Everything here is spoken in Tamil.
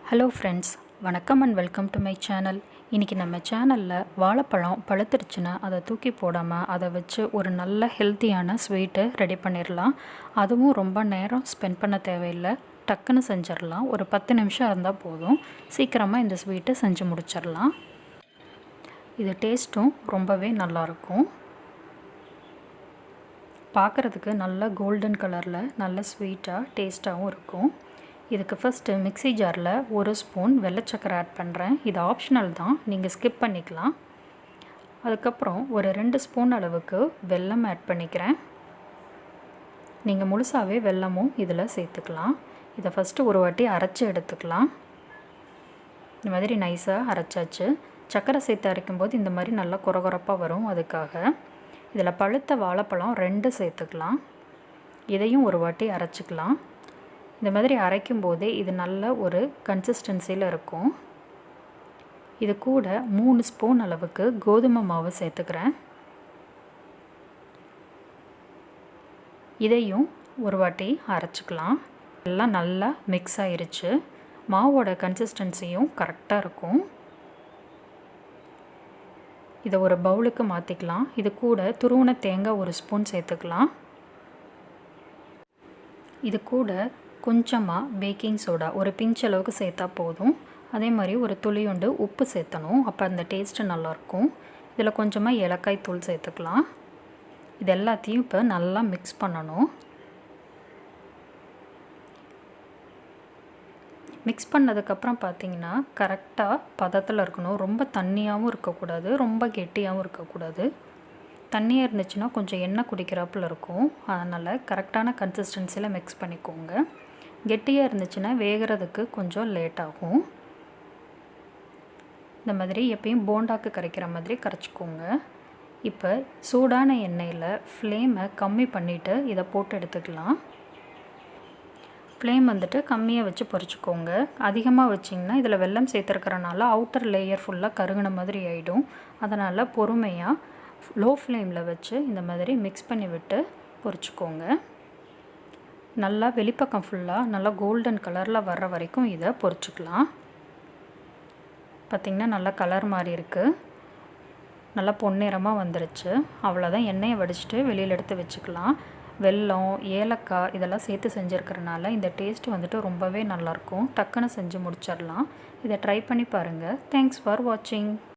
ஹலோ ஃப்ரெண்ட்ஸ், வணக்கம் and welcome to my channel. இன்றைக்கி நம்ம சேனலில் வாழைப்பழம் பழுத்துருச்சுன்னா அதை தூக்கி போடாமல் அதை வச்சு ஒரு நல்ல ஹெல்த்தியான ஸ்வீட்டு ரெடி பண்ணிடலாம். அதுவும் ரொம்ப நேரம் ஸ்பெண்ட் பண்ண தேவையில்லை, டக்குன்னு செஞ்சிடலாம். ஒரு 10 நிமிஷம் இருந்தால் போதும், சீக்கிரமாக இந்த ஸ்வீட்டை செஞ்சு முடிச்சிடலாம். இது டேஸ்ட்டும் ரொம்பவே நல்லாயிருக்கும். பார்க்குறதுக்கு நல்ல கோல்டன் கலரில் நல்ல ஸ்வீட்டாக டேஸ்ட்டாகவும் இருக்கும். இதுக்கு ஃபஸ்ட்டு மிக்ஸி ஜாரில் 1 ஸ்பூன் வெள்ளை சக்கரை ஆட் பண்ணுறேன். இது ஆப்ஷனல் தான், நீங்கள் ஸ்கிப் பண்ணிக்கலாம். அதுக்கப்புறம் ஒரு 2 ஸ்பூன் அளவுக்கு வெல்லம் ஆட் பண்ணிக்கிறேன். நீங்கள் முழுசாகவே வெல்லமும் இதில் சேர்த்துக்கலாம். இதை ஃபஸ்ட்டு ஒரு வாட்டி அரைச்சி எடுத்துக்கலாம். இந்த மாதிரி நைஸாக அரைச்சாச்சு. சக்கரை சேர்த்து அரைக்கும்போது இந்த மாதிரி நல்லா குறகுறப்பாக வரும். அதுக்காக இதில் பழுத்த வாழைப்பழம் 2 சேர்த்துக்கலாம். இதையும் ஒரு வாட்டி அரைச்சிக்கலாம். இந்த மாதிரி அரைக்கும் போதே இது நல்ல ஒரு கன்சிஸ்டன்சியில் இருக்கும். இது கூட 3 ஸ்பூன் அளவுக்கு கோதுமை மாவு சேர்த்துக்கிறேன். இதையும் ஒரு வாட்டி அரைச்சிக்கலாம். எல்லாம் நல்லா மிக்ஸ் ஆயிருச்சு. மாவோட கன்சிஸ்டன்சியும் கரெக்டாக இருக்கும். இதை ஒரு பவுலுக்கு மாற்றிக்கலாம். இது கூட துருவின தேங்காய் 1 ஸ்பூன் சேர்த்துக்கலாம். இது கூட கொஞ்சமாக பேக்கிங் சோடா ஒரு பிஞ்ச் அளவுக்கு சேர்த்தா போதும். அதே மாதிரி ஒரு துளியுண்டு உப்பு சேர்த்தணும், அப்போ அந்த டேஸ்ட்டு நல்லாயிருக்கும். இதில் கொஞ்சமாக ஏலக்காய் தூள் சேர்த்துக்கலாம். இது எல்லாத்தையும் இப்போ நல்லா மிக்ஸ் பண்ணணும். மிக்ஸ் பண்ணதுக்கப்புறம் பார்த்திங்கன்னா கரெக்டாக பதத்தில் இருக்கணும். ரொம்ப தண்ணியாகவும் இருக்கக்கூடாது, ரொம்ப கெட்டியாகவும் இருக்கக்கூடாது. தண்ணியாக இருந்துச்சுன்னா கொஞ்சம் எண்ணெய் குடிக்கிறாப்புல இருக்கும். அதனால் கரெக்டான கன்சிஸ்டன்சியில் மிக்ஸ் பண்ணிக்கோங்க. கெட்டியாக இருந்துச்சுன்னா வேகிறதுக்கு கொஞ்சம் லேட் ஆகும். இந்த மாதிரி எப்பயும் போண்டாக்கு கரைக்கிற மாதிரி கரைச்சிக்கோங்க. இப்போ சூடான எண்ணெயில் ஃப்ளேமை கம்மி பண்ணிவிட்டு இதை போட்டு எடுத்துக்கலாம். ஃப்ளேம் வந்துட்டு கம்மியாக வச்சு பொரிச்சிக்கோங்க. அதிகமாக வச்சிங்கன்னா இதில் வெல்லம் சேர்த்துருக்கறனால அவுட்டர் லேயர் ஃபுல்லாக கருகின மாதிரி ஆகிடும். அதனால் பொறுமையாக லோ ஃப்ளேமில் வச்சு இந்த மாதிரி மிக்ஸ் பண்ணி விட்டு பொரிச்சிக்கோங்க. நல்லா வெளிப்பக்கம் ஃபுல்லாக நல்லா கோல்டன் கலரில் வர்ற வரைக்கும் இதை பொரிச்சிக்கலாம். பார்த்திங்கன்னா நல்லா கலர் மாதிரி இருக்குது, நல்லா பொன்னிறமாக வந்துருச்சு. அவ்வளோதான், எண்ணெயை வடிச்சிட்டு வெளியில் எடுத்து வச்சுக்கலாம். வெல்லம், ஏலக்காய் இதெல்லாம் சேர்த்து செஞ்சுருக்கிறனால இந்த டேஸ்ட் வந்துட்டு ரொம்பவே நல்லாயிருக்கும். டக்குன்னு செஞ்சு முடிச்சிடலாம். இதை ட்ரை பண்ணி பாருங்கள். தேங்க்ஸ் ஃபார் வாட்சிங்.